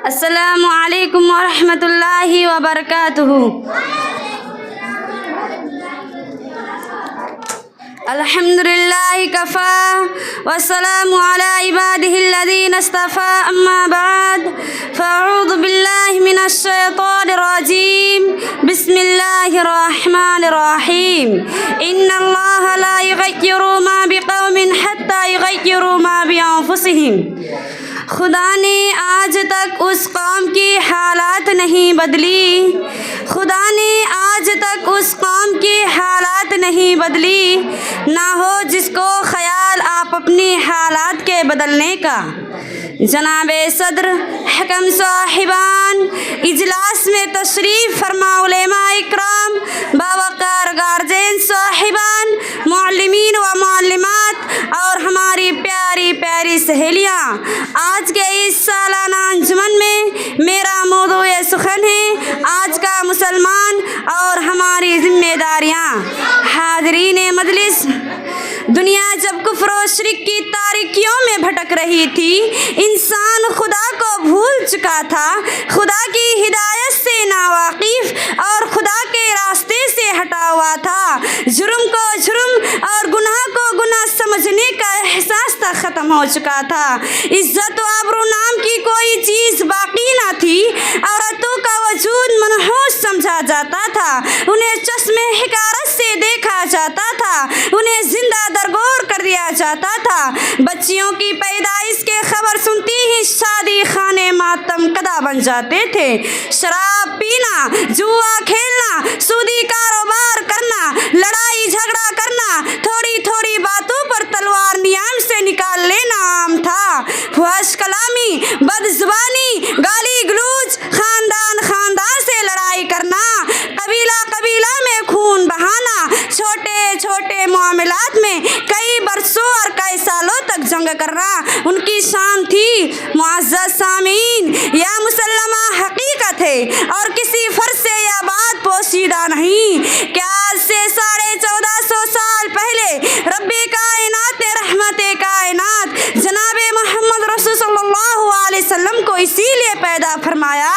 السلام علیکم ورحمۃ اللہ وبرکاتہ۔ الحمد للہ کفی والسلام علی عبادہ الذین اصطفی، اما بعد فاعوذ باللہ من الشیطان الرجیم، بسم اللہ الرحمن الرحیم۔ ان اللہ لا یغیر ما بقوم حتی یغیروا ما بانفسہم۔ خدا نے آج تک اس قوم کی حالات نہیں بدلی، خدا نے آج تک اس قوم کی حالات نہیں بدلی، نہ ہو جس کو خیال آپ اپنی حالات کے بدلنے کا۔ جناب صدر، حکم صاحبان، اجلاس میں تشریف فرما علماء اکرام، باوقار گارجین صاحبان، معلمین و معلمات اور ہماری پیاری پیاری سہیلیاں، آج کے اس سالانہ انجمن میں میرا موضوع سخن ہے آج کا مسلمان اور ہماری ذمہ داریاں۔ حاضرین مجلس، دنیا جب کفر و شرک کی تاریکیوں میں بھٹک رہی تھی، انسان خدا کو بھول چکا تھا، خدا کی ہدایت سے ناواقف اور خدا کے راستے سے ہٹا ہوا تھا، جرم کو جرم اور گناہ کو گناہ سمجھنے کا احساس تک ختم ہو چکا تھا، عزت و آبرو نام کی کوئی چیز باقی نہ تھی، عورتوں کا وجود منحوس سمجھا جاتا تھا، انہیں چشم حقارت سے دیکھا جاتا تھا، انہیں زندہ درگور کر دیا جاتا تھا، بچیوں کی پیدائش کے خبر سنتی ہی شادی خانے ماتم کدا بن جاتے تھے، شراب پینا، جوا کھیلنا، سودی کاروبار کرنا، لڑائی جھگڑا کرنا، تھوڑی تھوڑی باتوں پر تلوار نیام سے نکال لینا عام تھا، فحش کلامی، بد زبانی، گالی گلوچ، خاندان خاندان سے لڑائی کرنا، قبیلہ قبیلہ میں خون بہانا، چھوٹے چھوٹے معاملات میں کئی برسوں اور کئی سالوں تک جنگ کرنا ان کی شان تھی۔ معزز سامعین، یہ مسلمہ حقیقت ہے اور کسی فرض سے یہ بات پوشیدہ نہیں کہ آج سے 1450 سال پہلے رب کائنات نے رحمت کائنات جناب محمد رسول صلی اللہ علیہ وسلم کو اسی لیے پیدا فرمایا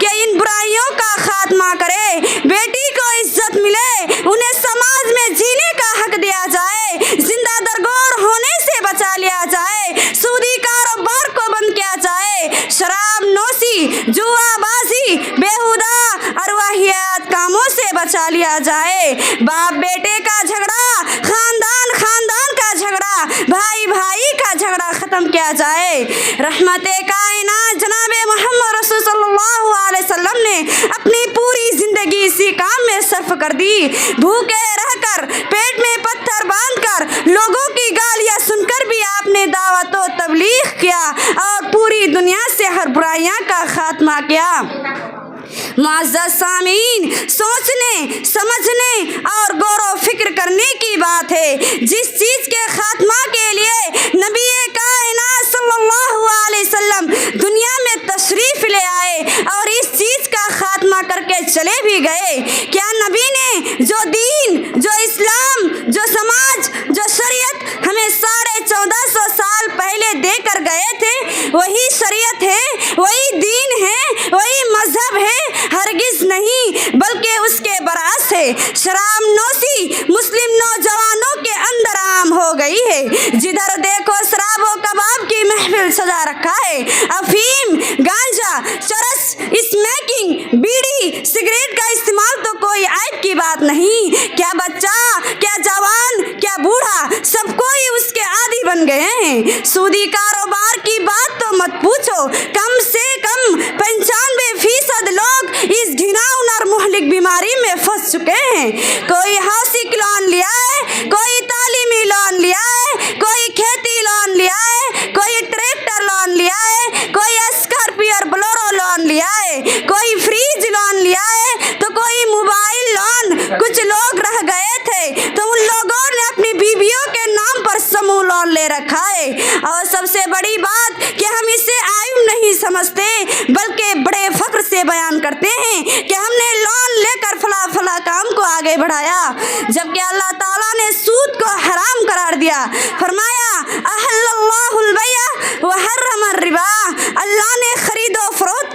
کہ ان برائیوں کا خاتمہ کرے، بیٹی کو عزت ملے، انہیں سماج میں جینے کا حق دیا جائے، زندہ درگور ہونے سے بچا لیا جائے، سودی کاروبار کو بند کیا جائے، شراب نوشی، جوا بازی، بیہودہ اور واہیات کاموں سے بچا لیا جائے، باپ بیٹے کا جھگڑا، خاندان خاندان کا جھگڑا، بھائی بھائی کا جھگڑا ختم کیا جائے۔ رحمت کائنات جناب محمد رسول صلی اللہ علیہ وسلم نے اپنی پوری زندگی اسی کام میں صرف کر دی، بھوکے رہ کر، پیٹ میں پتھر باندھ کر، لوگوں کی گالیاں سن کر بھی آپ نے دعوت و تبلیغ کیا اور پوری دنیا سے ہر برائیاں کا خاتمہ کیا۔ معزز سامعین، سوچنے سمجھنے اور غور و فکر کرنے کی بات ہے، جس چیز کے خاتمہ کے لیے نبی کائنات صلی اللہ علیہ وسلم دنیا میں تشریف لے آئے اور اس چیز کا خاتمہ کر کے چلے بھی گئے، کیا نبی نے جو دین، جو اسلام، جو سماج، جو شریعت ہمیں 1450 سال پہلے دے کر گئے تھے وہی شریعت ہے، وہی دین ہے، وہی مذہب ہے؟ ہرگز نہیں، بلکہ اس کے برعکس ہے۔ شراب نوشی مسلم نوجوانوں کے اندر عام ہو گئی ہے، جدھر دیکھو شراب و کباب کی محفل سجا رکھا ہے، افیم، گانجا، چرس، اسمیکنگ، بیڑی، سگریٹ کا استعمال تو کوئی عیب کی بات نہیں، کیا بچہ، کیا جوان، کیا بوڑھا، سب کوئی اس کے عادی بن گئے ہیں۔ سودی کاروبار کی بات تو مت پوچھو، کم سے کم 95% لوگ اس گھناؤن اور مہلک بیماری میں پھنس چکے ہیں۔ کوئی ہاؤسنگ لون لیا ہے، کوئی تعلیمی لون لیا ہے، کوئی کھیتی لون لیا ہے، کوئی ٹریکٹر لون لیا ہے، کوئی اسکارپیو اور بلورو لون لیا ہے، کوئی فریج لون لیا ہے تو کوئی موبائل لون۔ کچھ لوگ رہ گئے تھے تو ان لوگوں نے اپنی بیویوں کے نام پر سموہ لون لے رکھا ہے، اور سب سے بڑی بات کہ ہم اسے عیب نہیں سمجھتے بلکہ بڑے فخر سے بیان کرتے ہیں کہ ہم نے لون لے کر فلاں کام کو آگے بڑھایا، جبکہ اللہ تعالیٰ نے سود کو حرام قرار دیا، فرمایا احل اللہ البیع وحرم الربا، اللہ نے خرید و فروخت